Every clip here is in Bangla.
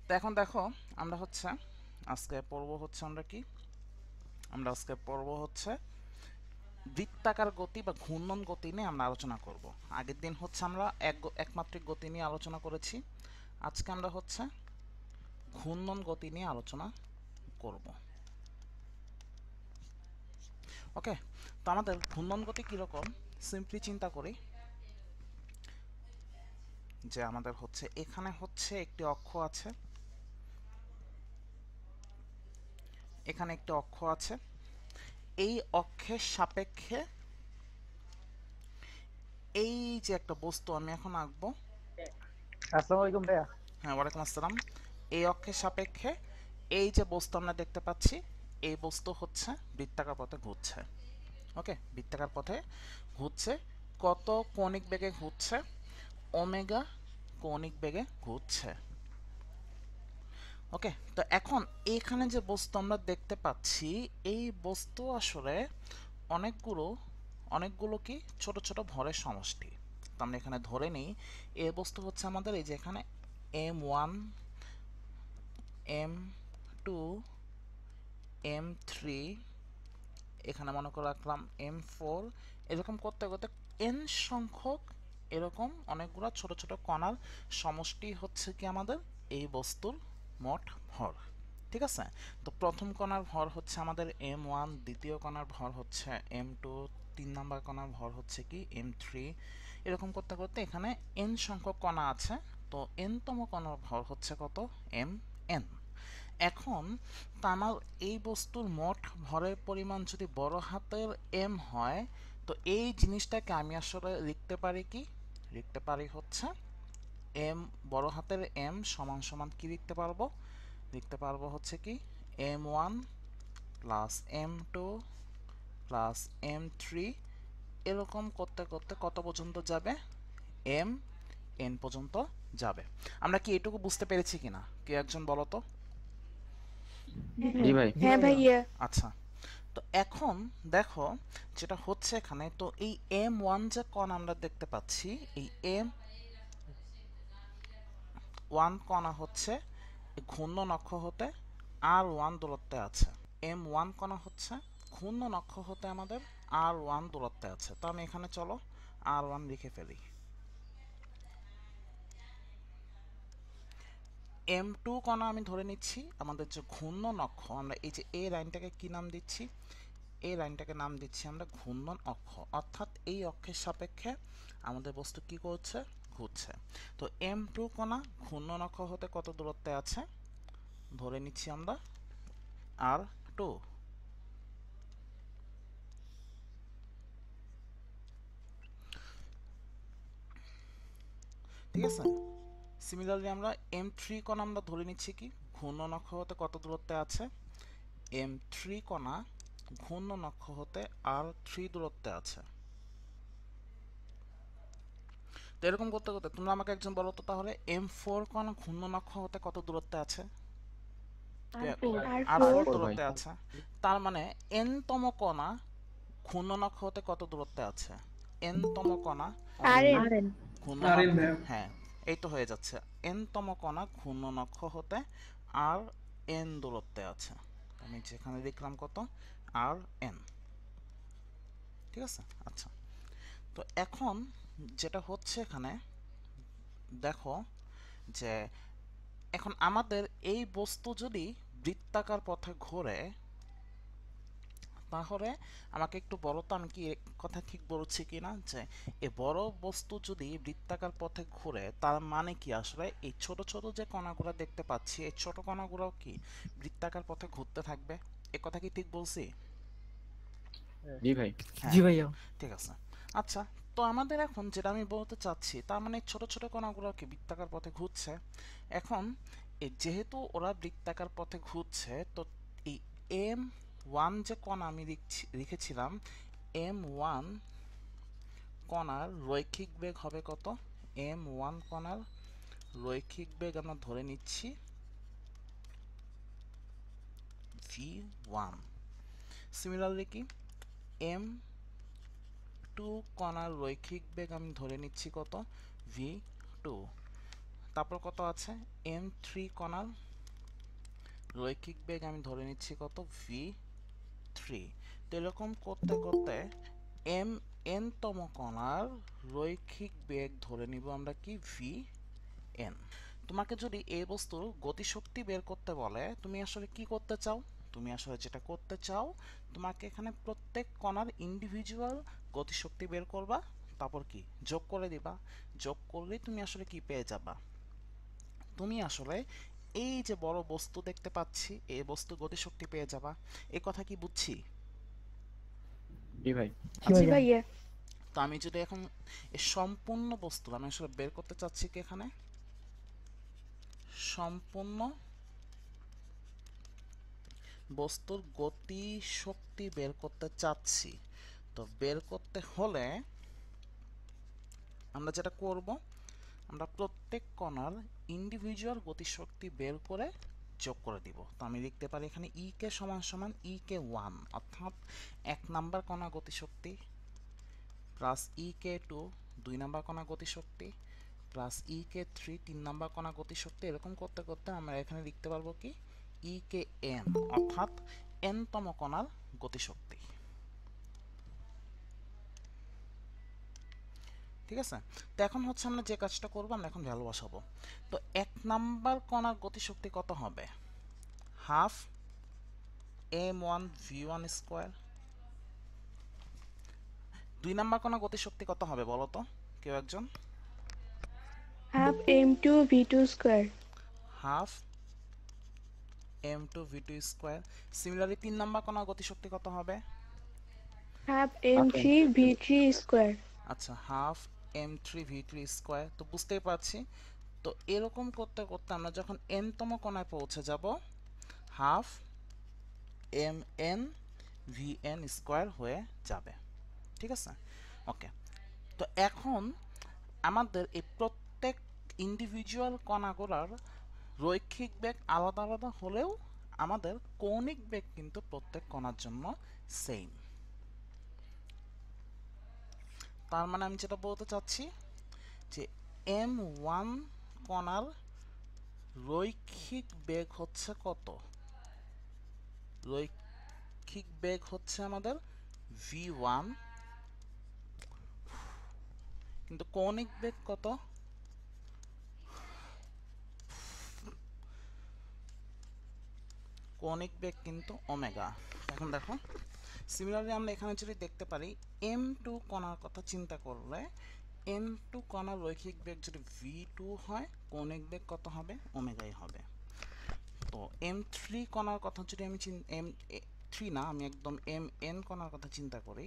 তো এখন দেখো, আমরা হচ্ছে আজকে পড়ব হচ্ছে আমরা আজকে পড়ব হচ্ছে বৃত্তাকার গতি বা ঘূর্ণন গতি নিয়ে আমরা আলোচনা করব। আগের দিন হচ্ছে আমরা একমাত্রিক গতি নিয়ে আলোচনা করেছি। আজকে আমরা হচ্ছে ঘূর্ণন গতি নিয়ে আলোচনা করব। ওকে, তো আমাদের ঘূর্ণন গতি কীরকম সিম্পলি চিন্তা করি যে আমাদের হচ্ছে এখানে হচ্ছে একটি অক্ষ আছে, এখানে একটি অক্ষ আছে, এই অক্ষের সাপেক্ষে এই যে একটা বস্তু আমি এখন আঁকবো। আসসালামু আলাইকুম ভাইয়া। হ্যাঁ, ওয়ালাইকুম আসসালাম। এই অক্ষের সাপেক্ষে এই যে বস্তু আমরা দেখতে পাচ্ছি, এই বস্তু হচ্ছে বৃত্তাকার পথে ঘুরছে। ওকে, বৃত্তাকার পথে ঘুরছে। কত কৌণিক বেগে ঘুরছে? ওমেগা কৌণিক বেগে ঘুরছে। ওকে, তো এখন এখানে যে বস্তু আমরা দেখতে পাচ্ছি, এই বস্তু আসলে অনেকগুলো অনেকগুলো কি ছোট ছোট ভরের সমষ্টি। তো আমরা এখানে ধরে নিই এই বস্তু হচ্ছে আমাদের এই যে এখানে M1, M2, M3, এখানে মনে করে রাখলাম M4, এরকম করতে করতে n সংখ্যক এরকম অনেকগুলো ছোট ছোট কণার সমষ্টি হচ্ছে কি আমাদের এই বস্তুর মোট ভর। ঠিক আছে, তো প্রথম কণার ভর হচ্ছে আমাদের M1, দ্বিতীয় কণার ভর হচ্ছে M2, 3 নম্বর কণার ভর হচ্ছে কি M3, এরকম করতে করতে এখানে n সংখ্যক কণা আছে। তো n তম কণার ভর হচ্ছে কত? Mn। এখন তামার এই বস্তুর মোট ভরের পরিমাণ যদি বড় হাতের এম হয়, তো এই জিনিসটাকে আমি আসলে লিখতে পারি কি? লিখতে পারি হচ্ছে এম, বড় হাতের এম সমান সমান কি লিখতে পারবো? লিখতে পারবো হচ্ছে কি M1 plus M2 plus M3, এরকম করতে করতে কত পর্যন্ত যাবে? Mn পর্যন্ত যাবে। আমরা কি এটুকু বুঝতে পেরেছি কিনা, কে একজন বলো তো? জি ভাই। জি হ্যাঁ ভাইয়া। ভাইয়া। আচ্ছা, তো এখন দেখো যেটা হচ্ছে এখানে, তো এই M1 যে কণ আমরা দেখতে পাচ্ছি, এই M1 কণা হচ্ছে ঘূর্ণন অক্ষ হতে R1 দূরত্বে আছে। M1 কণা হচ্ছে ঘূর্ণন অক্ষ হতে আমাদের R1 দূরত্বে আছে। তো আমি এখানে চলো R1 লিখে ফেলি। M2 কণা আমি ধরে নিচ্ছি আমাদের যে ঘূর্ণন অক্ষ, আমরা এই যে এই লাইনটাকে কি নাম দিচ্ছি? এই লাইনটাকে নাম দিচ্ছি আমরা ঘূর্ণন অক্ষ, অর্থাৎ এই অক্ষের সাপেক্ষে আমাদের বস্তু কি করছে? ঘুরছে। তো M2 কণা ঘূর্ণন অক্ষ হতে কত দূরত্বে আছে? ধরে নিচ্ছি আমরা R2। ঠিক আছে, সিমিলারলি আমরা M3 কণা আমরা ধরে নিচ্ছি কি ঘূর্ণন অক্ষ হতে কত দূরত্বে আছে? M3 কণা ঘূর্ণন অক্ষ হতে R3 দূরত্বে আছে। তো এরকম করতে করতে তোমরা আমাকে একজন বলো তো তাহলে M4 কণা ঘূর্ণন অক্ষ হতে কত দূরত্বে আছে? আর R4 ফোর। R4 ভাই। দূরত্বে আছে। তার মানে n তম কণা ঘূর্ণন অক্ষ হতে কত দূরত্বে আছে? n তম কণা আর RN। এন। ঘূর্ণন আরেন অক্ষ, ভাইয়া। হ্যাঁ এই তো হয়ে যাচ্ছে। n তম কণা ঘূর্ণন অক্ষ হতে আর n দূরত্বে আছে। আমি যেখানে লিখলাম কত? Rn। ঠিক আছে, আচ্ছা। তো এখন যেটা হচ্ছে এখানে দেখো যে এখন আমাদের এই বস্তু যদি বৃত্তাকার পথে ঘোরে, তাহলে আমাকে একটু বলো তো আমি কি এ কথা ঠিক বলছি কিনা, যে এ বড় বস্তু যদি বৃত্তাকার পথে ঘুরে তার মানে কি আসলে এই ছোট ছোট যে কণাগুলো দেখতে পাচ্ছি এই ছোট কণাগুলো কি বৃত্তাকার পথে ঘুরতে থাকবে? এ কথা কি ঠিক বলছি? জি ভাই। হ্যাঁ, জি ভাইয়া। ঠিক আছে। আচ্ছা, তো আমাদের এখন যেটা আমি বলতে চাচ্ছি তার মানে ছোট ছোট কণাগুলো কি বৃত্তাকার পথে ঘুরছে। এখন যেহেতু ওরা বৃত্তাকার পথে ঘুরছে, তো এই M1 যে কণা আমি লিখেছিলাম, M1 কণার রৈখিক বেগ হবে কত? M1 কণার রৈখিক বেগ আমরা ধরে নিচ্ছি v1। সিমিলারলি কি M2 কণার রৈখিক বেগ আমি ধরে নিচ্ছি কত? v2। তারপর কত আছে এম থ্রি কণার রৈখিক বেগ আমি ধরে নিচ্ছি কত ভি থ্রি। তো এরকম করতে করতে এম এন তম কণার রৈখিক বেগ ধরে নিব আমরা কি ভি এন। তোমাকে যদি এই বস্তুর গতিশক্তি বের করতে বলে তুমি আসলে কি করতে চাও? তুমি আসলে যেটা করতে চাও, তোমাকে এখানে প্রত্যেক কণার ইন্ডিভিজুয়াল গতিশক্তি বের করবা, তারপর কি যোগ করে দিবা। যোগ করলেই তুমি আসলে কি পেয়ে যাবা? তুমি আসলে এই যে বড় বস্তু দেখতে পাচ্ছি এই বস্তু গতিশক্তি পেয়ে যাবা। এই কথা কি বুঝছি? জি ভাই। জি জি ভাইয়া। ভাইয়া। তো আমি যদি এখন এই সম্পূর্ণ বস্তু আমি আসলে বের করতে চাচ্ছি কি এখানে সম্পূর্ণ বস্তুর গতি শক্তি বের করতে চাচ্ছি। তো বের করতে হলে আমরা যেটা করব, আমরা প্রত্যেক কণার ইন্ডিভিজুয়াল গতিশক্তি বের করে যোগ করে দিব। তো আমি লিখতে পারি এখানে ই কে সমান সমান ই কে ওয়ান, অর্থাৎ 1 নাম্বার কণা গতিশক্তি plus E K two 2 number কণা গতিশক্তি plus E K three 3 number কণা গতিশক্তি। এরকম করতে করতে আমরা এখানে লিখতে পারবো কি ই কে এন, অর্থাৎ এন তম কণার গতিশক্তি। ঠিক আছে? তো এখন হচ্ছে আমরা যে কাজটা করবো, আমরা এখন ভ্যালু বসাবো। তো 1 নাম্বার কণার গতিশক্তি কত হবে? Half M one V one square. 2 number কণার গতিশক্তি কত হবে বলো তো কেউ একজন? Half m2 v2 square. Half M two V two square. Similarly 3 number কণার গতিশক্তি কত হবে? Half half m3 M v3 square. আচ্ছা, half M three V three square. তো বুঝতেই পারছি। তো এরকম করতে করতে আমরা যখন এন তম কোণায় পৌঁছে যাব, half M N V N square হয়ে যাবে। ঠিক আছে? ওকে। তো এখন আমাদের এই প্রত্যেক ইন্ডিভিজুয়াল কণাগুলোর রৈখিক বেগ আলাদা আলাদা হলেও আমাদের কৌণিক বেগ কিন্তু প্রত্যেক কণার জন্য সেম। তার মানে আমি যেটা বলতে চাচ্ছি যে এম ওয়ান কণার রৈখিক বেগ হচ্ছে কত? রৈখিক বেগ হচ্ছে আমাদের ভি ওয়ান, কিন্তু কৌণিক বেগ কত? কৌণিক বেগ কিন্তু ওমেগা। এখন দেখো সিমিলারলি আমরা এখানে যদি দেখতে পারি এম টু কণার কথা চিন্তা করলে এম টু কণার রৈখিক বেগ যদি ভি টু হয়, কৌণিক বেগ কত হবে? ওমেগাই হবে। তো এম থ্রি কণার কথা যদি আমি এম থ্রি না, আমি একদম এম এন কণার কথা চিন্তা করি,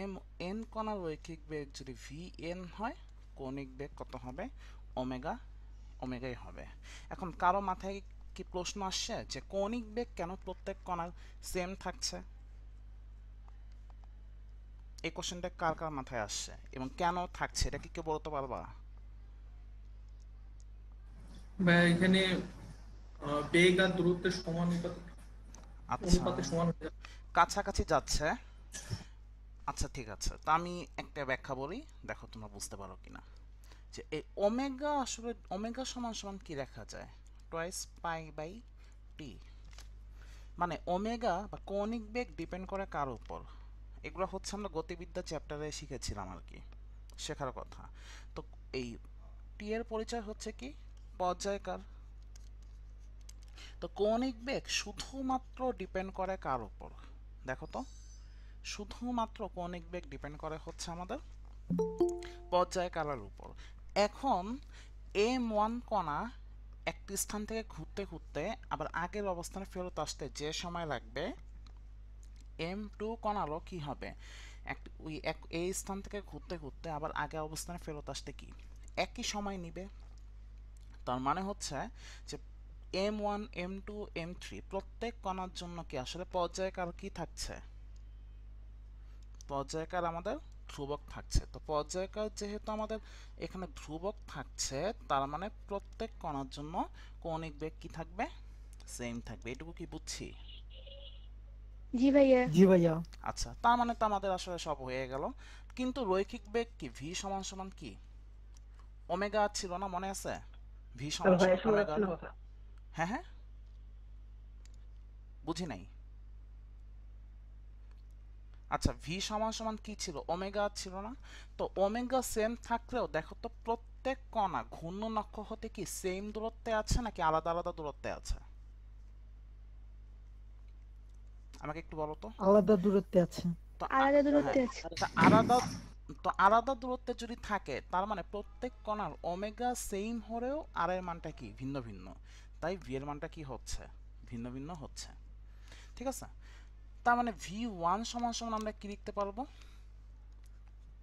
এম এন কণার রৈখিক বেগ যদি ভি এন হয়, কৌণিক বেগ কত হবে? ওমেগা, ওমেগাই হবে। এখন কারো মাথায় কি প্রশ্ন আসছে যে কৌণিক বেগ কেন প্রত্যেক কণার সেম থাকছে? এই কোশ্চেনটা কার কার মাথায় আসছে এবং কেন থাকছে এটা কি কেউ বলতে পারবা? ভাইয়া এখানে বেগ আর দূরত্বের আচ্ছা, অনুপাতে সমান হয়ে যাবে। কাছাকাছি যাচ্ছে। আচ্ছা ঠিক আছে, তো আমি একটা ব্যাখ্যা বলি, দেখো তোমরা বুঝতে পারো কিনা। যে এই ওমেগা আসলে ওমেগা সমান সমান কি লেখা যায়? Twice pi by T. মানে ওমেগা বা কৌণিক বেগ ডিপেন্ড করে কার উপর? এগুলো হচ্ছে আমরা গতিবিদ্যা চ্যাপ্টারে শিখেছিলাম আর কি, শেখার কথা। তো এই টি এর পরিচয় হচ্ছে কি পর্যায়কার। তো কৌণিক বেগ শুধুমাত্র ডিপেন্ড করে কার উপর? দেখো তো, শুধুমাত্র কৌণিক বেগ ডিপেন্ড করে হচ্ছে আমাদের পর্যায়কালের উপর। এখন এম ওয়ান কণা একটি স্থান থেকে ঘুরতে ঘুরতে আবার আগের অবস্থানে ফেরত আসতে যে সময় লাগবে, এম টু কণারও কি হবে? এই স্থান থেকে ঘুরতে ঘুরতে আবার আগের অবস্থানে ফেরত আসতে কি একই সময় নিবে। তার মানে হচ্ছে যে M one M two M three প্রত্যেক কণার জন্য কি আসলে পর্যায়কাল কি থাকছে? পর্যায়কাল আমাদের ধ্রুবক থাকছে। তো পর্যায়কাল যেহেতু আমাদের এখানে ধ্রুবক থাকছে, তার মানে প্রত্যেক কণার জন্য কৌণিক বেগ কি থাকবে? সেম থাকবে। এটুকু কি বুঝছি? জি ভাইয়া। জি ভাইয়া। আচ্ছা, তার মানে তো আমাদের আসলে সব হয়ে গেল। কিন্তু রৈখিক বেগ কি ভি সমান সমান কি ওমেগা ছিল না, মনে আছে? ভি হ্যালো সমান ভাইয়া, সমান শোনা ওমেগা। যাচ্ছে না কথা? হ্যাঁ হ্যাঁ, বুঝি নাই। আচ্ছা, ভি সমান সমান কি ছিল? ওমেগা ছিল না? তো ওমেগা সেম থাকলেও দেখো তো প্রত্যেক কণা ঘূর্ণন অক্ষ হতে কি সেম দূরত্বে আছে নাকি আলাদা আলাদা দূরত্বে আছে? আমাকে একটু বলো তো। আলাদা দূরত্বে আছে। তো আলাদা হ্যাঁ, দূরত্বে আছে। তা আলাদা, তো আলাদা দূরত্বে যদি থাকে তার মানে প্রত্যেক কণার ওমেগা সেম হলেও আর এর মানটা কি ভিন্ন ভিন্ন, তাই ভি এর মানটা কি হচ্ছে? ভিন্ন ভিন্ন হচ্ছে। ঠিক আছে, তার মানে ভি ওয়ান সমান সমান আমরা কি লিখতে পারবো?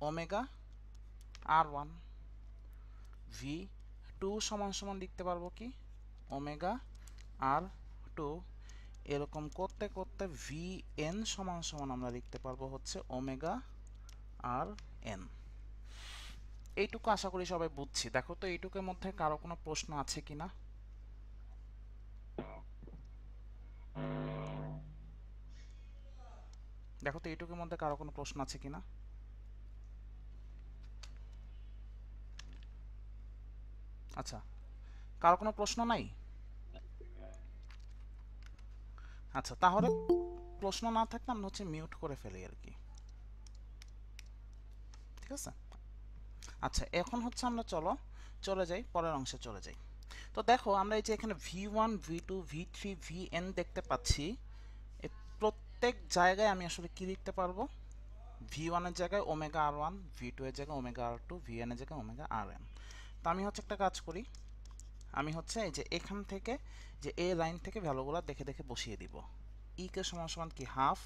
Omega R one. V two সমান সমান লিখতে পারবো কি? Omega R two. এরকম করতে করতে ভি এন সমান সমান আমরা লিখতে পারবো হচ্ছে ওমেগা আর এন। এইটুকু আশা করি সবাই বুঝছি। দেখো তো এইটুকুর মধ্যে কারো কোনো প্রশ্ন আছে কিনা? দেখো তো এইটুকুর মধ্যে কারো কোনো প্রশ্ন আছে কিনা? আচ্ছা, কারো কোনো প্রশ্ন নাই? আচ্ছা, তাহলে প্রশ্ন না থাকলে আমরা হচ্ছে মিউট করে ফেলি আর কি। ঠিক আছে, আচ্ছা এখন হচ্ছে আমরা চলে যাই পরের অংশে চলে যাই। তো দেখো আমরা এই যে এখানে V one, V two, V three, V N দেখতে পাচ্ছি। এই প্রত্যেক জায়গায় আমি আসলে কি লিখতে পারবো? ভি ওয়ানের জায়গায় omega R one, V two এর জায়গায় omega R two, V N এর জায়গায় ওমেগা আর এন। তো আমি হচ্ছে একটা কাজ করি, আমি হচ্ছে এই যে এখান থেকে যে এ লাইন থেকে ভ্যালুগুলো দেখে দেখে বসিয়ে দিব। ই কে সমান সমান কি half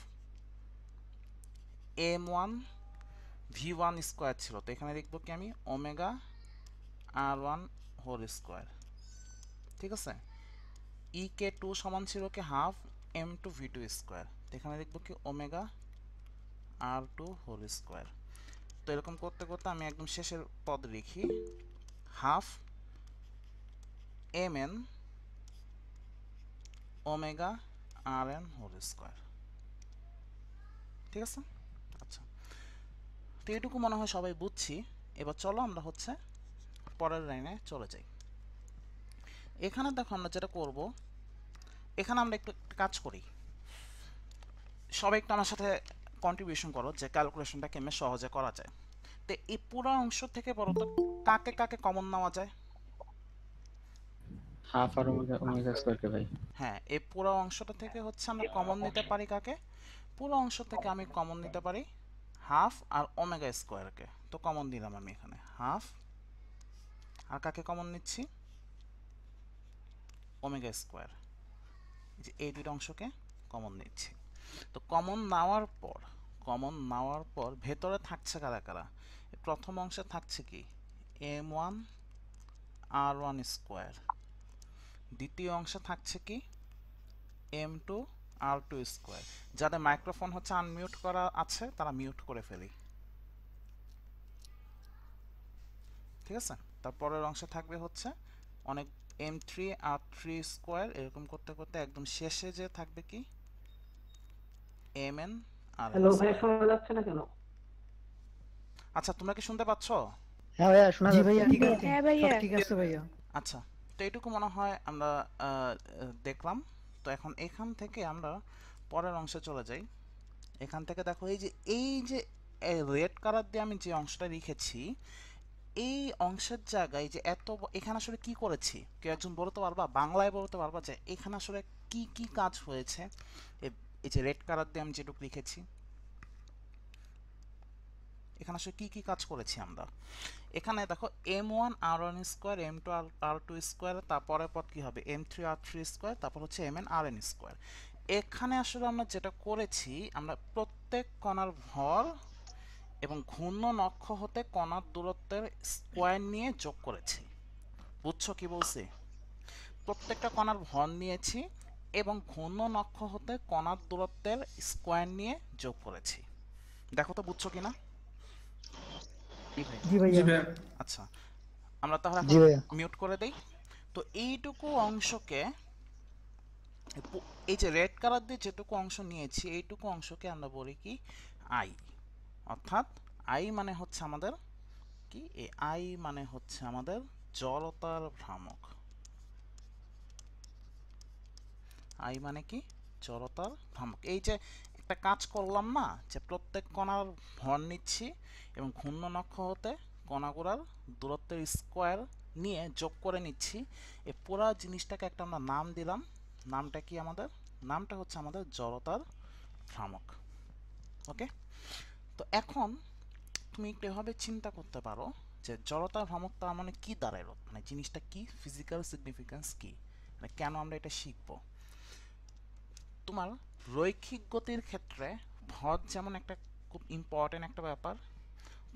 M one V one square ছিল, তো এখানে লিখবো কি আমি omega R one whole square. ঠিক আছে, ই কে টু সমান ছিল কি half M two V two square, তো এখানে লিখবো কি omega R two whole square. তো এরকম করতে করতে আমি একদম শেষের পদ লিখি half M N omega R N whole square. ঠিক আছে, আচ্ছা তো এইটুকু মনে হয় সবাই বুঝছি। এবার চলো আমরা হচ্ছে পরের লাইনে চলে যাই। এখানে দেখো আমরা যেটা করব, এখানে আমরা একটু কাজ করি। সবাই একটু আমার সাথে কন্ট্রিবিউশন করো যে ক্যালকুলেশনটা কেমনে সহজে করা যায়। তো এই পুরো অংশ থেকে বলো তো কাকে কাকে কমন নেওয়া যায়? হাফ আর ওমেগা ওমেগা স্কয়ার কে ভাই। হ্যাঁ, এই পুরো অংশটা থেকে হচ্ছে আমরা কমন নিতে পারি কাকে? পুরো অংশ থেকে আমি কমন নিতে পারি হাফ আর ওমেগা স্কোয়ারকে। তো কমন দিলাম আমি এখানে হাফ, আর কাকে কমন নিচ্ছি? Omega square. যে এই দুটো অংশকে কমন নিচ্ছি। তো কমন নেওয়ার পর ভেতরে থাকছে কারা কারা? প্রথম অংশে থাকছে কি এম ওয়ান আর ওয়ান স্কোয়ার, দ্বিতীয় অংশে থাকছে কি এম টু আর টু স্কোয়ার। যাদের মাইক্রোফোন হচ্ছে আনমিউট করা আছে তারা মিউট করে ফেলি। ঠিক আছে, তারপরের অংশে থাকবে হচ্ছে অনেক এম থ্রি আর থ্রি স্কোয়ার। এরকম করতে করতে একদম শেষে যে থাকবে কি এম এন আর এন হ্যালো ভাইয়া, স্কোয়ার। শোনা যাচ্ছে না কেন? আচ্ছা, তোমরা কি শুনতে পাচ্ছ? হ্যাঁ ভাইয়া, শোনা জি যাচ্ছে। ভাইয়া ঠিক আছে, হ্যাঁ সব ভাইয়া। ঠিক আছে ভাইয়া। আচ্ছা, তো এইটুকু মনে হয় আমরা দেখলাম। তো এখন এখান থেকে আমরা পরের অংশে চলে যাই। এখান থেকে দেখো এই যে রেড কালার দিয়ে আমি যে অংশটা লিখেছি, এই অংশের জায়গায় যে এখানে আসলে কি করেছি কেউ একজন বলতে পারবা? বাংলায় বলতে পারবা যে এখানে আসলে কি কি কাজ হয়েছে? এই যে রেড কালার দিয়ে আমি যেটুকু লিখেছি, এখানে আসলে কি কি কাজ করেছি আমরা? এখানে দেখো এম ওয়ান আর ওয়ান স্কোয়ার, এম টু আর টু স্কোয়ার, তারপরে পর কি হবে এম থ্রি আর থ্রি স্কোয়ার, তারপর হচ্ছে এম এন আর এন স্কোয়ার। এখানে আসলে আমরা যেটা করেছি, আমরা প্রত্যেক কণার ভর এবং ঘূর্ণন অক্ষ হতে কণার দূরত্বের স্কোয়ার নিয়ে যোগ করেছি। বুঝছো কি বলছি? প্রত্যেকটা কণার ভর নিয়েছি এবং ঘূর্ণন অক্ষ হতে কণার দূরত্বের স্কোয়ার নিয়ে যোগ করেছি। দেখো তো বুঝছো কিনা? জি জি ভাইয়া। ভাইয়া। আচ্ছা, আমরা তাহলে জি এখন ভাইয়া। মিউট করে দেই। তো এইটুকু অংশকে, এই যে রেড কালার দিয়ে যেটুকু অংশ নিয়েছি এইটুকু অংশকে আমরা বলি কি আই। অর্থাৎ আই মানে হচ্ছে আমাদের কি, আই মানে হচ্ছে আমাদের জড়তার ভ্রামক। আই মানে কি? জড়তার ভ্রামক। এই যে একটা কাজ করলাম না, যে প্রত্যেক কণার ভর নিচ্ছি এবং ঘূর্ণন অক্ষ হতে কণাগুলোর দূরত্বের স্কোয়ার নিয়ে যোগ করে নিচ্ছি, এই পুরো জিনিসটাকে একটা আমরা নাম দিলাম। নামটা কি আমাদের? নামটা হচ্ছে আমাদের জড়তার ভ্রামক। ওকে, তো এখন তুমি একটু এভাবে চিন্তা করতে পারো যে জড়তার ভ্রামক তার মানে কি দাঁড়ালো, মানে জিনিসটা কি, ফিজিক্যাল সিগনিফিক্যান্স কি, মানে কেন আমরা এটা শিখবো। তোমার রৈখিক গতির ক্ষেত্রে ভর যেমন একটা খুব ইম্পর্টেন্ট একটা ব্যাপার,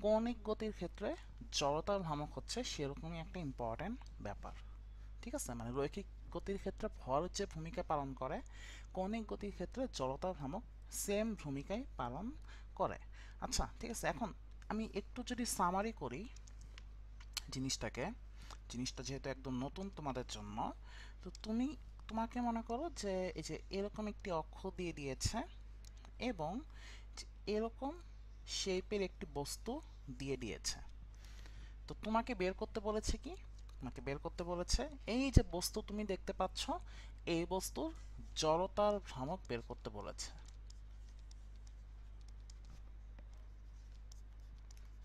কৌণিক গতির ক্ষেত্রে জড়তার ভ্রামক হচ্ছে সেরকমই একটা ইম্পর্টেন্ট ব্যাপার। ঠিক আছে, মানে রৈখিক গতির ক্ষেত্রে ভর যে ভূমিকা পালন করে, কৌণিক গতির ক্ষেত্রে জড়তার ভ্রামক সেম ভূমিকাই পালন করে। আচ্ছা ঠিক আছে, এখন আমি একটু যদি সামারি করি জিনিসটাকে, জিনিসটা যেহেতু একদম নতুন তোমাদের জন্য, তো তোমাকে মনে করো যে এই যে এরকম একটি অক্ষ দিয়ে দিয়েছে এবং এরকম শেপের একটি বস্তু দিয়ে দিয়েছে। তো তোমাকে বের করতে বলেছে কি? তোমাকে বের করতে বলেছে এই যে বস্তু তুমি দেখতে পাচ্ছ, এই বস্তুর জড়তার ভ্রামক বের করতে বলেছে।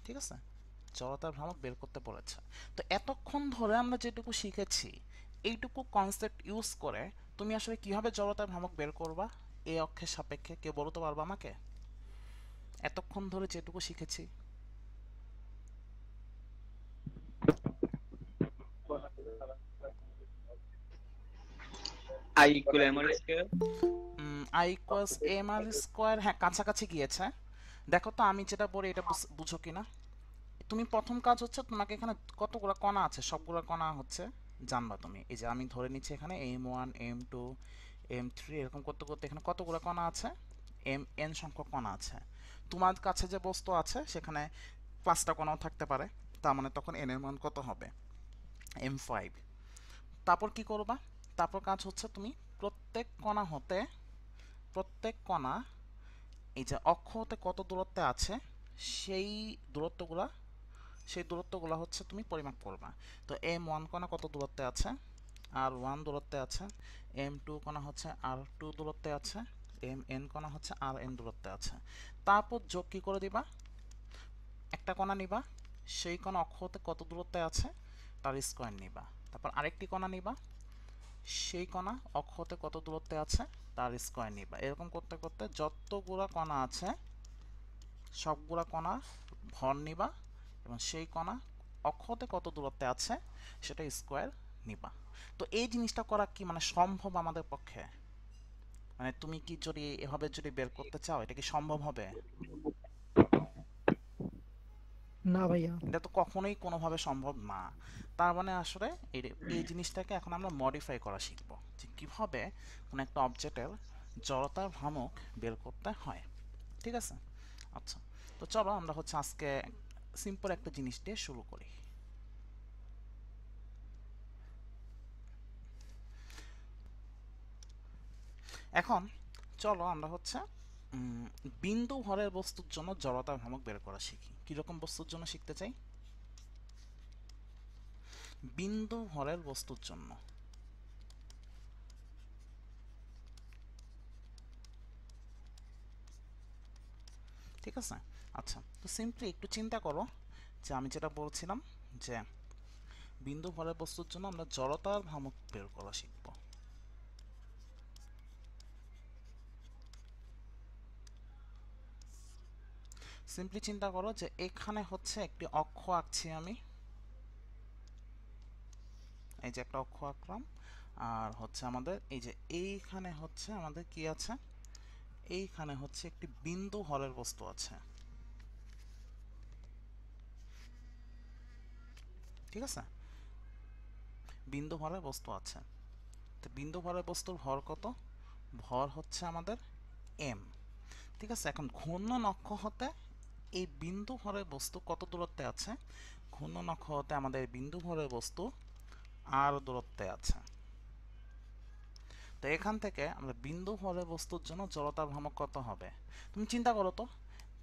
ঠিক আছে, জড়তার ভ্রামক বের করতে বলেছে। তো এতক্ষণ ধরে আমরা যেটুকু শিখেছি, এইটুকু কনসেপ্ট ইউজ করে তুমি আসলে কিভাবে জড়তার ভ্রামক বের করবা এই অক্ষের সাপেক্ষে, কেউ বলতে পারবা আমাকে? এতক্ষণ ধরে যেটুকু শিখেছি, I equal mr square. I equals M R square, হ্যাঁ কাছাকাছি গিয়েছে। দেখো তো আমি যেটা বলি এটা বুঝো কিনা। তুমি প্রথম কাজ হচ্ছে তোমাকে এখানে কতগুলো কণা আছে সবগুলো কণা হচ্ছে জানবা তুমি। এই যে আমি ধরে নিচ্ছি এখানে M1 M2 M3 এরকম করতে করতে এখানে কতগুলো কণা আছে, n সংখ্যক কণা আছে। তোমার কাছে যে বস্তু আছে সেখানে 5টা কণাও থাকতে পারে, তার মানে তখন n এর মান কত হবে? M5। তারপর কি করবা? তারপর কাজ হচ্ছে তুমি প্রত্যেক কণা এই যে অক্ষ হতে কত দূরত্বে আছে সেই দূরত্বগুলা হচ্ছে তুমি পরিমাপ করবা। তো M1 কণা কত দূরত্বে আছে? R1 দূরত্বে আছে। M2 কণা হচ্ছে R2 দূরত্বে আছে। Mn কণা হচ্ছে Rn দূরত্বে আছে। তারপর যোগ কি করে দিবা? একটা কণা নিবা, সেই কণা অক্ষ হতে কত দূরত্বে আছে তার স্কয়ার নিবা। তারপর আরেকটি কণা নিবা, সেই কণা অক্ষ হতে কত দূরত্বে আছে তার স্কয়ার নিবা। এরকম করতে করতে যতগুলা কণা আছে সবগুলা কণা ভর নিবা এবং সেই কণা অক্ষ হতে কত দূরত্বে আছে সেটা স্কয়ার নিবা। তো এই জিনিসটা করা কি মানে সম্ভব আমাদের পক্ষে? মানে তুমি কি যদি এভাবে যদি বের করতে চাও এটা কি সম্ভব হবে? না ভাইয়া। এটা তো কখনোই কোনোভাবে সম্ভব না। তার মানে আসলে এই জিনিসটাকে এখন আমরা মডিফাই করা শিখবো, যে কিভাবে কোনো একটা অবজেক্টের জড়তার ভ্রামক বের করতে হয়। ঠিক আছে, আচ্ছা তো চলো আমরা হচ্ছে আজকে সিম্পল একটা জিনিস দিয়ে শুরু করি। এখন চলো আমরা হচ্ছে বিন্দু ভরের বস্তুর জন্য জড়তার ভ্রামক বের করা শিখি। কিরকম বস্তুর জন্য শিখতে চাই? বিন্দু ভরের বস্তুর জন্য। ঠিক আছে, আচ্ছা তো সিম্পলি একটু চিন্তা করো যে আমি যেটা বলছিলাম যে বিন্দু ভরের বস্তুর জন্য আমরা জড়তার ভ্রামক বের করা শিখব। সিম্পলি চিন্তা করো যে এখানে হচ্ছে একটি অক্ষ আঁকছি আমি, এই যে একটা অক্ষ আঁকলাম, আর হচ্ছে আমাদের এই যে এইখানে হচ্ছে আমাদের কি আছে, এইখানে হচ্ছে একটি বিন্দু ভরের বস্তু আছে। ঠিক আছে, বিন্দু ভরের বস্তু আছে। তো বিন্দু ভরের বস্তুর ভর কত? ভর হচ্ছে আমাদের m। ঠিক আছে, এখন ঘূর্ণন অক্ষ হতে এই বিন্দু ভরের বস্তু কত দূরত্বে আছে? ঘূর্ণন অক্ষ হতে আমাদের বিন্দু ভরের বস্তু r দূরত্বে আছে। তো এখান থেকে আমরা বিন্দু ভরের বস্তুর জন্য জড়তার ভ্রামক কত হবে তুমি চিন্তা করো তো,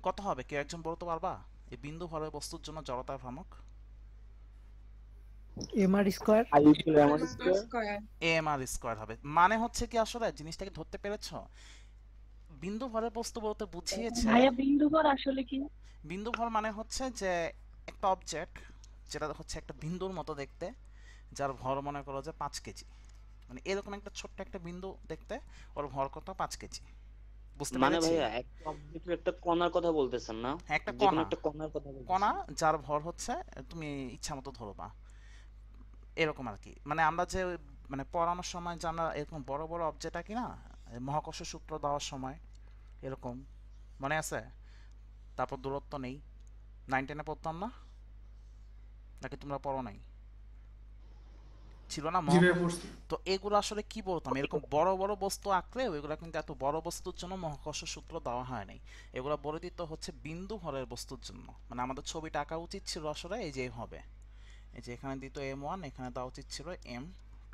কত হবে? কেউ একজন বলতে পারবা এই বিন্দু ভরের বস্তুর জন্য জড়তার ভ্রামক? M R square. I equal M R square. M R square হবে, মানে হচ্ছে কি আসলে জিনিসটাকে ধরতে পেরেছো? বিন্দু ভরের বস্তু বলতে বুঝিয়েছে, ভাইয়া বিন্দু ভর আসলে কি? বিন্দু ভর মানে হচ্ছে যে একটা অবজেক্ট যেটা হচ্ছে একটা বিন্দুর মতো দেখতে, যার ভর মনে করো যে 5 কেজি, মানে এরকম একটা ছোট্ট একটা বিন্দু দেখতে, ওর ভর কত 5 কেজি। বুঝতে মানে পেরেছি? ভাইয়া একটা অবজেক্টের একটা কণার কথা বলতেছেন না? হ্যাঁ, একটা যে কোনো কণা, একটা কণার কথা কণা বলতেছেন। যার ভর হচ্ছে তুমি ইচ্ছা মতো ধরবা, এরকম আর কি। মানে আমরা যে মানে পড়ানোর সময় যে আমরা এরকম বড় বড় অবজেক্ট আঁকি না, এই মহাকর্ষ সূত্র দেওয়ার সময় এরকম, মনে আছে? তারপর দূরত্ব নেই, 9-10-এ পড়তাম না, নাকি তোমরা পড়ো নাই? ছিল না জি মহা? ভাইয়া পড়ছি। তো এগুলো আসলে কি বলতাম, এরকম বড় বড় বস্তু আঁকলে ওইগুলো কিন্তু এত বড় বস্তুর জন্য মহাকর্ষ সূত্র দেওয়া হয় নাই, এগুলো বলে দিত হচ্ছে বিন্দু ভরের বস্তুর জন্য। মানে আমাদের ছবিটা আঁকা উচিত ছিল আসলে এই যে হবে, এই যে এখানে দিত M1, এখানে দেওয়া উচিত ছিল M2,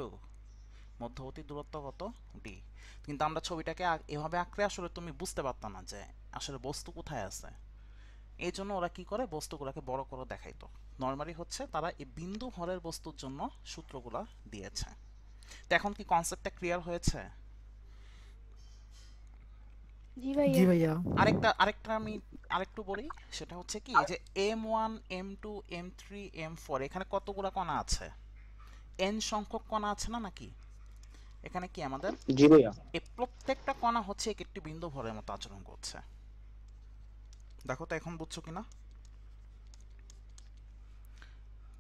মধ্যবর্তী দূরত্ব কত ডি। কিন্তু আমরা ছবিটাকে এভাবে আঁকলে আসলে তুমি বুঝতে পারতাম না যে আসলে বস্তু কোথায় আছে। এই জন্য ওরা কি করে, বস্তুগুলোকে বড় করে দেখাইতো। নর্মালি হচ্ছে তারা এই বিন্দু ভরের বস্তুর জন্য সূত্রগুলো দিয়েছে। তো এখন কি কনসেপ্টটা ক্লিয়ার হয়েছে? জি জি ভাইয়া। ভাইয়া। আরেকটা আমি আরেকটু বলি, সেটা হচ্ছে কি এই যে M1, M2, M3, M4 এখানে কতগুলো কণা আছে? n সংখ্যক কণা আছে না নাকি? এখানে কি আমাদের জি ভাইয়া। এই প্রত্যেকটা কণা হচ্ছে এক একটি বিন্দু ভরের মতো আচরণ করছে। দেখো তো এখন বুঝছো কিনা,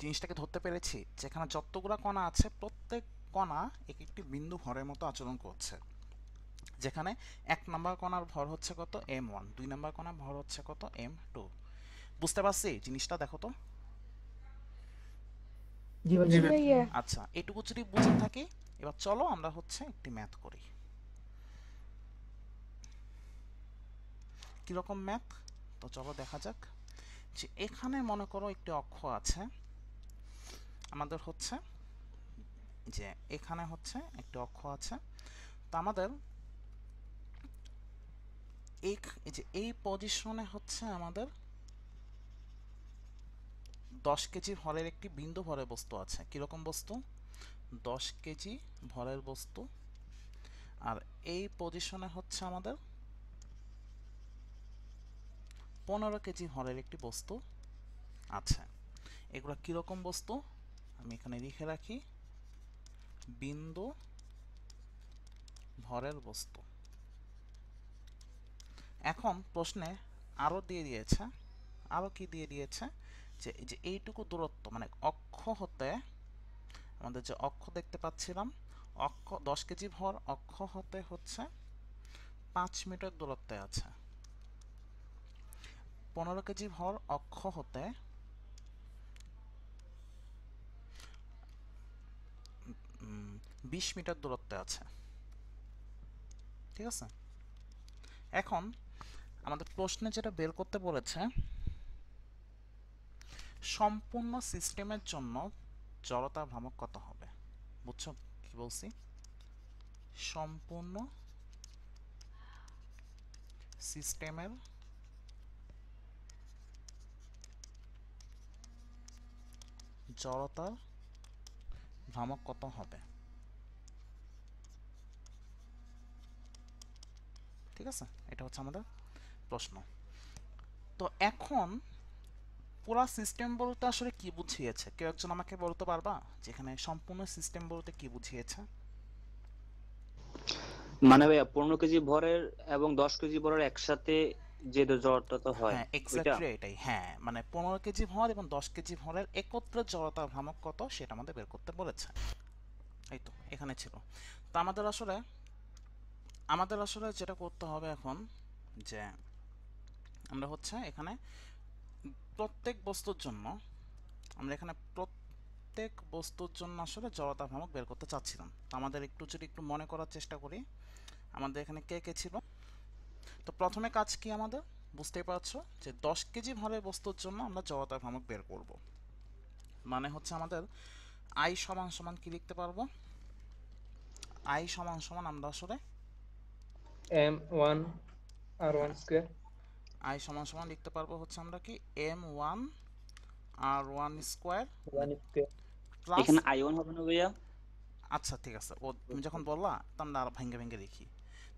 জিনিসটাকে ধরতে পেরেছি? যেখানে যতগুলো কণা আছে প্রত্যেক কণা এক একটি বিন্দু ভরের মতো আচরণ করছে। যেখানে 1 নম্বর কণার ভর হচ্ছে কত M1, 2 নম্বর কণার ভর হচ্ছে কত M2। বুঝতে পারছি জিনিসটা? দেখো তো। জি জি ভাইয়া। জি ভাইয়া। ভাইয়া। আচ্ছা, এটুকু যদি বুঝে থাকি, এবার চলো আমরা হচ্ছে একটি ম্যাথ করি। কিরকম ম্যাথ? তো চলো দেখা যাক। যে এখানে মনে করো একটি অক্ষ আছে আমাদের, হচ্ছে যে এখানে হচ্ছে একটি অক্ষ আছে। তো আমাদের এই যে এই পজিশনে হচ্ছে আমাদের 10 কেজি ভরের একটি বিন্দু ভরের বস্তু আছে। কিরকম বস্তু? 10 কেজি ভরের বস্তু। আর এই পজিশনে হচ্ছে আমাদের 15 কেজি ভরের একটি বস্তু আছে। এগুলো কিরকম বস্তু আমি এখানে লিখে রাখি, বিন্দু ভরের বস্তু। এখন প্রশ্নে আরো দিয়ে দিয়েছে, আরো কি দিয়ে দিয়েছে, যে এই যে এইটুকু দূরত্ব মানে অক্ষ হতে, আমাদের যে অক্ষ দেখতে পাচ্ছিলাম, অক্ষ 10 কেজি ভর, অক্ষ হতে হচ্ছে 5 মিটার দূরত্বে আছে। 15 কেজি ভর অক্ষ হতে 20 মিটার দূরত্বে আছে। ঠিক আছে? এখন আমাদের প্রশ্নে যেটা বের করতে বলেছে, সম্পূর্ণ সিস্টেমের জন্য জড়তা ভ্রামক কত হবে। বুঝছো কি বলছি? সম্পূর্ণ সিস্টেমের জড়তা ভ্রামক কত হবে। ঠিক আছে, এটা হচ্ছে আমাদের প্রশ্ন। তো এখন পুরা সিস্টেম বলতে আসলে কি বুঝিয়েছে, কেউ একজন আমাকে বলতে পারবা যেখানে সম্পূর্ণ সিস্টেম বলতে কি বুঝিয়েছে? মানে ভাইয়া 15 কেজি ভরের এবং 10 কেজি ভরের একসাথে যে জড়তা হয় হ্যাঁ, ওইটা। এক্স্যাক্টলি এটাই। হ্যাঁ, মানে 15 কেজি ভর এবং 10 কেজি ভরের একত্রে জড়তা ভ্রামক কত সেটা আমাদের বের করতে বলেছে। এই তো এখানে ছিল। তো আমাদের আসলে যেটা করতে হবে এখন, যে আমরা হচ্ছে এখানে প্রত্যেক বস্তুর জন্য, আমরা এখানে প্রত্যেক বস্তুর জন্য আসলে জড়তা ভ্রামক বের করতে চাচ্ছিলাম। তো আমাদের যদি একটু মনে করার চেষ্টা করি, আমাদের এখানে কে কে ছিল। তো প্রথমে কাজ কি আমাদের, বুঝতেই পারছো যে 10 কেজি ভরের বস্তুর জন্য আমরা জড়তা ভ্রামক বের করব। মানে হচ্ছে আমাদের আই সমান সমান কি লিখতে পারবো, আই সমান সমান আমরা আসলে M1 R1 স্কয়ার। আই সমান সমান লিখতে পারবো হচ্ছে আমরা কি M1 R1 square 1 square plus, এখানে I1 হবে না ভাইয়া? আচ্ছা ঠিক আছে, ও তুমি যখন বললা তখন আর ভেঙে ভেঙে লিখি।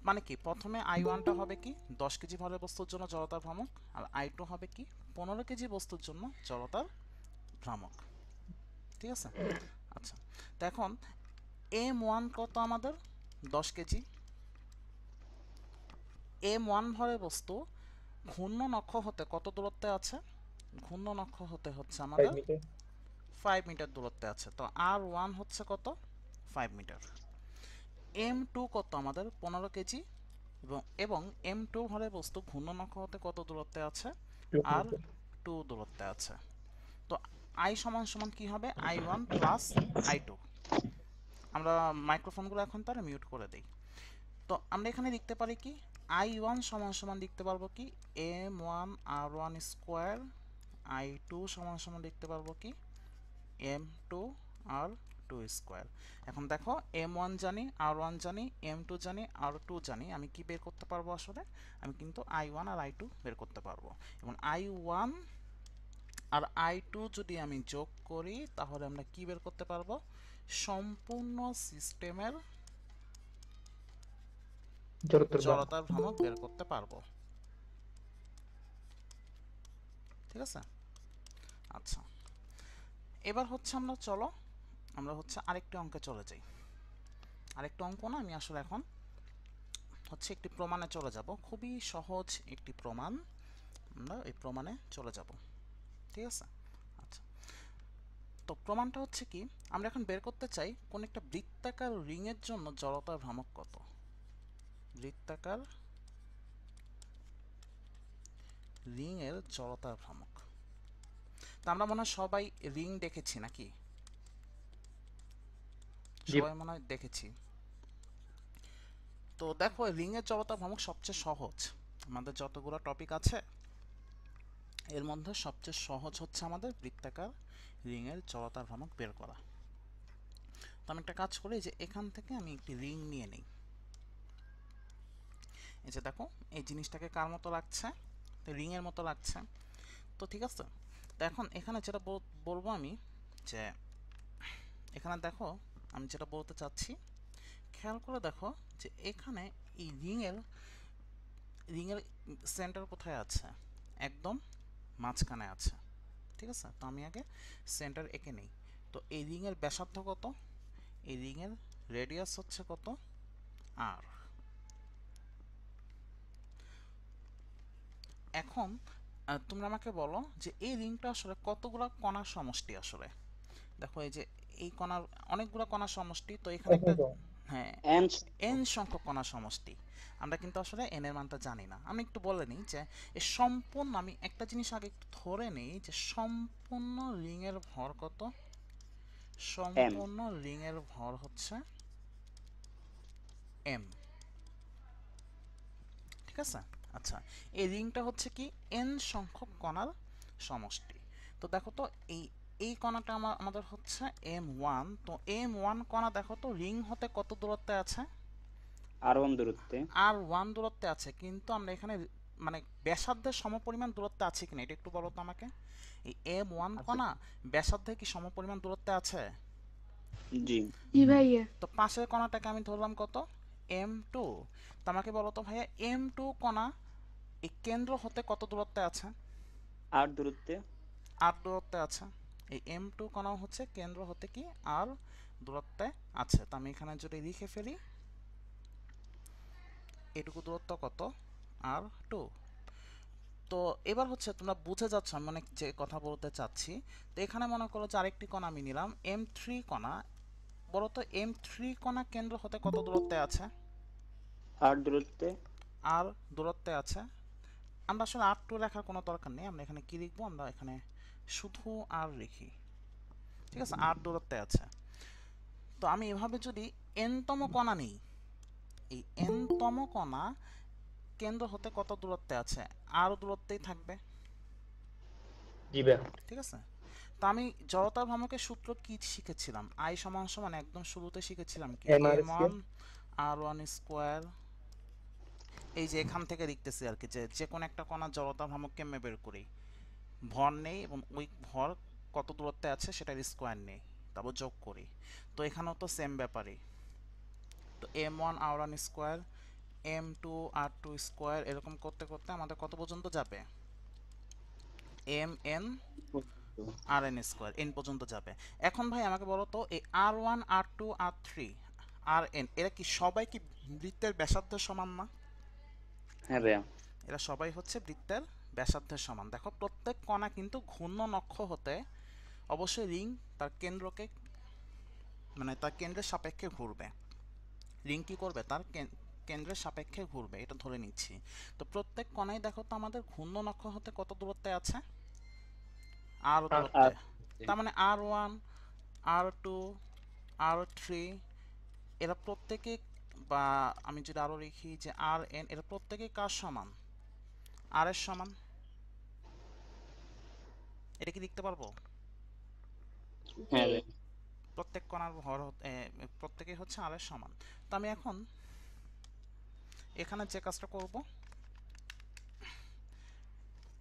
মানে কি, প্রথমে I1টা হবে কি 10 কেজি ভরের বস্তুর জন্য জড়তার ভ্রামক, আর I2 হবে কি 15 কেজি বস্তুর জন্য জড়তার ভ্রামক। ঠিক আছে, আচ্ছা। তো এখন M1 কত আমাদের 10 কেজি। M1 ভরের বস্তু ঘূর্ণ নক্ষ হতে কত দূরত্বে আছে? ঘূর্ণ নক্ষ হতে হচ্ছে 5 আমাদের meter. 5 মিটার দূরত্বে আছে। তো R1 হচ্ছে কত? 5 মিটার। M2 কত আমাদের? 15 কেজি। এবং M2 ভরের বস্তু ঘূর্ণ নক্ষ হতে কত দূরত্বে আছে? 2 আর meter. 2 দূরত্বে আছে। তো I সমান সমান কি হবে? I1 plus I2। আমরা মাইক্রোফোনগুলো এখন তার মিউট করে দেই। তো আমরা এখানে লিখতে পারি কি I1 সমান সমান লিখতে পারবো কি M1 R1 স্কোয়ার, I2 সমান সমান লিখতে পারবো কি M2 R2 স্কোয়ার। এখন দেখো M1 জানি, R1 জানি, M2 জানি, R2 জানি, আমি কি বের করতে পারবো আসলে? আমি কিন্তু I1 আর I2 বের করতে পারবো। এবং I1 আর I2 যদি আমি যোগ করি তাহলে আমরা কি বের করতে পারবো? সম্পূর্ণ সিস্টেমের জড়তার ভ্রামক। জড়তার ভ্রামক বের করতে পারবো। ঠিক আছে, আচ্ছা। এবার হচ্ছে আমরা হচ্ছে আরেকটি অঙ্কে চলে যাই। আরেকটি অঙ্ক না, আমি আসলে এখন হচ্ছে একটি প্রমাণে চলে যাব। খুবই সহজ একটি প্রমাণ, আমরা এই প্রমাণে চলে যাব। ঠিক আছে, আচ্ছা। তো প্রমাণটা হচ্ছে কি, আমরা এখন বের করতে চাই কোন একটা বৃত্তাকার রিং এর জন্য জড়তার ভ্রামক কত। বৃত্তাকার রিং এর জড়তার ভ্রামক। তা আমরা মনে হয় সবাই রিং দেখেছি নাকি? জি। সবাই মনে হয় দেখেছি। তো দেখো রিং এর জড়তা ভ্রামক সবচেয়ে সহজ। আমাদের যতগুলো টপিক আছে এর মধ্যে সবচেয়ে সহজ হচ্ছে আমাদের বৃত্তাকার রিং এর জড়তা ভ্রামক বের করা। তো আমি একটা কাজ করি যে এখান থেকে আমি একটি রিং নিয়ে নিই। এই যে দেখো এই জিনিসটাকে কার মতো লাগছে? রিং এর মতো লাগছে। তো ঠিক আছে, তো এখন এখানে যেটা বলবো আমি, যে এখানে দেখো আমি যেটা বলতে চাচ্ছি, খেয়াল করে দেখো যে এখানে এই রিং এর সেন্টার কোথায় আছে? একদম মাঝখানে আছে। ঠিক আছে, তো আমি আগে সেন্টার এঁকে নেই। তো এই রিং এর ব্যাসার্ধ কত? এই রিং এর রেডিয়াস হচ্ছে কত? আর। এখন তোমরা আমাকে বলো যে এই রিংটা আসলে কতগুলো কণার সমষ্টি আসলে? দেখো এই যে এই কণার অনেকগুলো কণার সমষ্টি, তো এখানে একটা, হ্যাঁ, N n সংখ্যক কণার সমষ্টি। আমরা কিন্তু আসলে n এর মানটা জানি না। আমি একটু বলে নিই যে এই সম্পূর্ণ, আমি একটা জিনিস আগে একটু ধরে নিই যে সম্পূর্ণ রিং এর ভর কত? সম্পূর্ণ রিং এর ভর হচ্ছে m। ঠিক আছে, আচ্ছা। এই রিংটা হচ্ছে কি n সংখ্যক কণার সমষ্টি। তো দেখো তো এই কণাটা আমাদের হচ্ছে m1। তো m1 কণা দেখো তো রিং হতে কত দূরত্বে আছে? R1 দূরত্বে। R1 দূরত্বে আছে, কিন্তু আমরা এখানে মানে ব্যাসার্ধের সমপরিমাণ দূরত্বে আছে কিনা এটা একটু বলো তো আমাকে। এই M1 কণা ব্যাসার্ধে কি সমপরিমাণ দূরত্বে আছে? জি। জি ভাইয়া। তো পাশের কণাটাকে আমি ধরলাম কত? M2। তো আমাকে বলো তো ভাইয়া M2 কণা এই কেন্দ্র হতে কত দূরত্বে আছে? R দূরত্বে। R দূরত্বে আছে। এই M2 কণা হচ্ছে কেন্দ্র হতে কি R দূরত্বে আছে। তো আমি এখানে যদি লিখে ফেলি এটুকু দূরত্ব কত? R2। তো এবার হচ্ছে তোমরা বুঝে যাচ্ছ আমি অনেক যে কথা বলতে চাচ্ছি। তো এখানে মনে করো যে আরেকটি কণা আমি নিলাম M3 কণা। বলো তো M3 কণা কেন্দ্র হতে কত দূরত্বে আছে? R দূরত্বে। R দূরত্বে আছে। আমরা আসলে R2 লেখার কোনো দরকার নেই, আমরা এখানে কি লিখবো? আমরা এখানে শুধু R লিখি। ঠিক আছে, R দূরত্বে আছে। তো আমি এভাবে যদি n-তম কণা নিই, এই n-তম কণা কেন্দ্র হতে কত দূরত্বে আছে? R দূরত্বেই থাকবে। জি ভাই। ঠিক আছে, তো আমি জড়তা ভ্রামকের সূত্র কি শিখেছিলাম? I সমান সমান একদম শুরুতে শিখেছিলাম কি MR M1 R1 স্কোয়ার। এই যে এখান থেকে লিখতেছি আর কি, যে কোনো একটা কণার জড়তা ভ্রামক কেমনে বের করি? ভর নেই এবং ওই ভর কত দূরত্বে আছে সেটার স্কোয়ার নেই। তারপর যোগ করি, তো এখানেও তো সেম ব্যাপারই। তো m1 r1 square m2 r2 square এরকম করতে করতে আমাদের কত পর্যন্ত যাবে? mn rn স্কোয়ার n পর্যন্ত যাবে। এখন ভাই আমাকে বলো তো এই r1 r2 r3 rn এরা কি সবাই কি বৃত্তের ব্যাসার্ধের সমান না? হ্যাঁ ভাইয়া। এরা সবাই হচ্ছে বৃত্তের ব্যাসার্ধের সমান। দেখো প্রত্যেক কণা কিন্তু ঘূর্ণন অক্ষ হতে অবশ্যই রিং তার কেন্দ্রকে মানে তার কেন্দ্রের সাপেক্ষে ঘুরবে। রিং কি করবে? তার কেন্দ্রের সাপেক্ষে ঘুরবে, এটা ধরে নিচ্ছি। তো প্রত্যেক কণাই দেখো তো আমাদের ঘূর্ণন অক্ষ হতে কত দূরত্বে আছে? আর দূরত্বে। তার মানে r1 r2 r3 এরা প্রত্যেকে, বা আমি যদি আরো লিখি যে rn, এরা প্রত্যেকে কার সমান? r এর সমান। এটা কি লিখতে পারবো? হ্যাঁ ভাইয়া। প্রত্যেক কণার ভর প্রত্যেকেই হচ্ছে r এর সমান। তো আমি এখন এখানে যে কাজটা করব,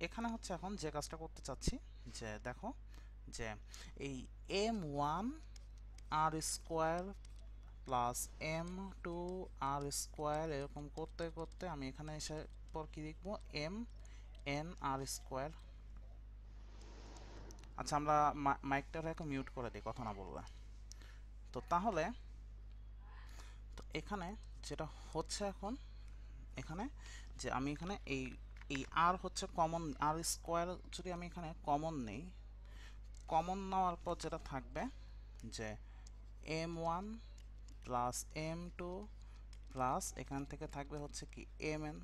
এখানে হচ্ছে এখন যে কাজটা করতে চাচ্ছি যে দেখো যে এই m1 r square plus m2 r square এরকম করতে করতে আমি এখানে এসে পর কি লিখবো? m n r square. আচ্ছা আমরা মাইকটা এখন মিউট করে দিই, কথা না বললে। তো তাহলে তো এখানে যেটা হচ্ছে এখন, এখানে যে আমি এখানে এই এই আর হচ্ছে কমন, আর স্কোয়ার যদি আমি এখানে কমন নেই, কমন নেওয়ার পর যেটা থাকবে যে m1 প্লাস m2 প্লাস এখান থেকে থাকবে হচ্ছে কি mn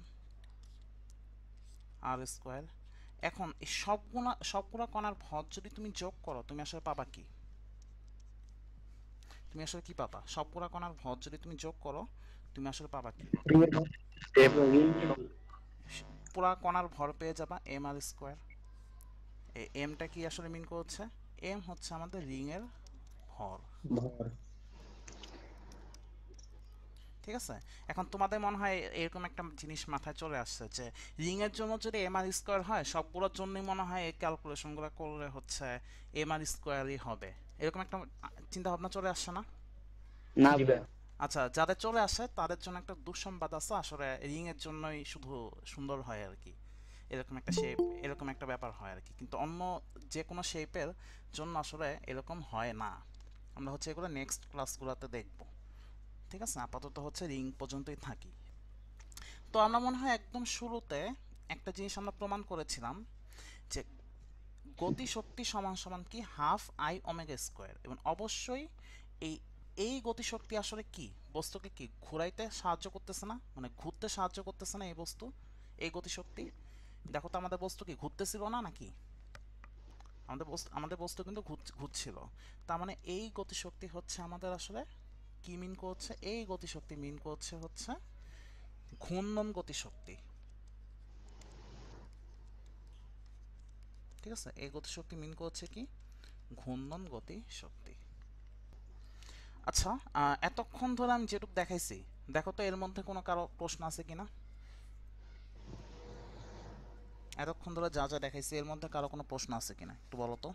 আর স্কোয়ার। এখন এই সবগুলা কণার ভর যদি তুমি যোগ করো তুমি আসলে পাবা কি? তুমি আসলে কি পাবা? সবগুলা কণার ভর যদি তুমি যোগ করো তুমি আসলে পাবা কি? পুরা কণার ভর পেয়ে যাবা m আর স্কোয়ার। এই এমটা কি আসলে মিন করছে? এম হচ্ছে আমাদের রিং এর ভর। ভর। ঠিক আছে, এখন তোমাদের মনে হয় এরকম একটা জিনিস মাথায় চলে আসছে যে রিং এর জন্য যদি এম আর স্কোয়ার হয় সবগুলোর জন্যই মনে হয় এই ক্যালকুলেশনগুলো করলে হচ্ছে এম আর স্কোয়ারই হবে, এরকম একটা চিন্তা ভাবনা চলে আসছে না? না জি ভাইয়া। ভাইয়া। আচ্ছা যাদের চলে আসে তাদের জন্য একটা দুঃসংবাদ আছে, আসলে রিং এর জন্যই শুধু সুন্দর হয় আর কি, এরকম একটা শেপ, এরকম একটা ব্যাপার হয় আর কি, কিন্তু অন্য যে কোনো শেপের জন্য আসলে এরকম হয় না। আমরা হচ্ছে এগুলো নেক্সট ক্লাসগুলোতে দেখব। ঠিক আছে, আপাতত হচ্ছে রিং পর্যন্তই থাকি। তো আমরা মনে হয় একদম শুরুতে একটা জিনিস আমরা প্রমাণ করেছিলাম যে গতিশক্তি সমান সমান কি হাফ আই ওমেগা স্কোয়ার, এবং অবশ্যই এই এই গতিশক্তি আসলে কি বস্তুকে কি ঘুরাইতে সাহায্য করতেছে না, মানে ঘুরতে সাহায্য করতেছে না এই বস্তু, এই গতিশক্তি। দেখো তো আমাদের বস্তু কি ঘুরতেছিল না নাকি? আমাদের বস্তু কিন্তু ঘুরছিল। তার মানে এই গতিশক্তি হচ্ছে আমাদের আসলে কি মিন করছে? এই গতিশক্তি মিন করছে হচ্ছে ঘূর্ণন গতিশক্তি। ঠিক আছে, এই গতিশক্তি মিন করছে কি? ঘূর্ণন গতিশক্তি। আচ্ছা এতক্ষণ ধরে আমি যেটুকু দেখাইছি, দেখো তো এর মধ্যে কোনো কারো প্রশ্ন আছে কিনা? এতক্ষণ ধরে যা যা দেখাইছি এর মধ্যে কারো কোনো প্রশ্ন আছে কিনা একটু বলো তো।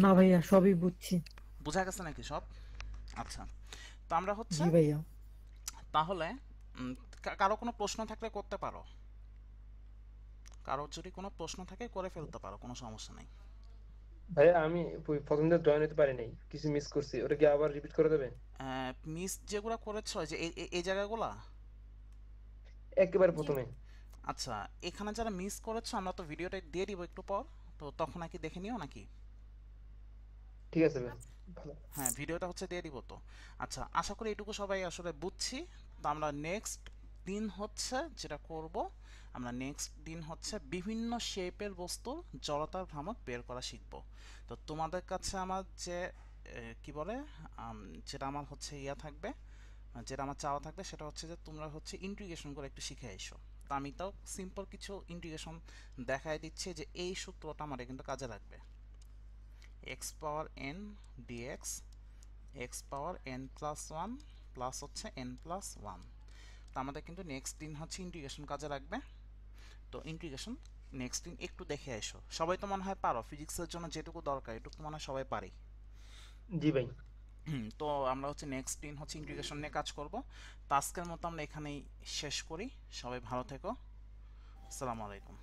না ভাইয়া, সবই বুঝছি। বোঝা গেছে নাকি সব? আচ্ছা, তো আমরা হচ্ছে জি ভাইয়া। তাহলে কারো কোনো প্রশ্ন থাকলে করতে পারো, কারো যদি কোনো প্রশ্ন থাকে করে ফেলতে পারো, কোনো সমস্যা নাই। ভাইয়া আমি প্রথম দিন জয়েন হতে পারি নাই, কিছু মিস করছি, ওটা কি আবার রিপিট করে দেবে? মিস যেগুলো করেছো যে এই জায়গাগুলা, একেবারে প্রথমে। আচ্ছা এখানে যারা মিস করেছো আমরা তো ভিডিওটা দিয়ে দিব একটু পর, তো তখন নাকি দেখে নিও নাকি? ঠিক আছে ভাই, ভালো। হ্যাঁ ভিডিওটা হচ্ছে দিয়ে দিব তো। আচ্ছা আশা করি এটুকু সবাই আসলে বুঝছি। তো আমরা নেক্সট দিন হচ্ছে যেটা করব, আমরা নেক্সট দিন হচ্ছে বিভিন্ন শেপের বস্তুর জড়তার ভ্রামক বের করা শিখব। তো তোমাদের কাছে আমার যে কি বলে যেটা আমার হচ্ছে ইয়া থাকবে, যেটা আমার চাওয়া থাকবে সেটা হচ্ছে যে তোমরা হচ্ছে ইন্টিগ্রেশন করে একটু শিখে এসো। তো আমি তাও সিম্পল কিছু ইন্টিগ্রেশন দেখাই দিচ্ছি যে এই সূত্রটা আমাদের কিন্তু কাজে লাগবে। x পাওয়ার n dx x পাওয়ার n প্লাস ওয়ান প্লাস হচ্ছে n প্লাস ওয়ান তো আমাদের কিন্তু নেক্সট দিন হচ্ছে ইন্টিগ্রেশন কাজে লাগবে। তো ইন্টিগ্রেশন নেক্সট দিন একটু দেখে এসো। সবাই তো মনে হয় পারো, ফিজিক্সের জন্য যেটুকু দরকার এটুকু তো মনে হয় সবাই পারি। জি ভাই। তো আমরা হচ্ছে নেক্সট দিন হচ্ছে ইন্টিগ্রেশন নিয়ে কাজ করব। তো আজকের মতো আমরা এখানেই শেষ করি। সবাই ভালো থেকো। আসসালামু আলাইকুম।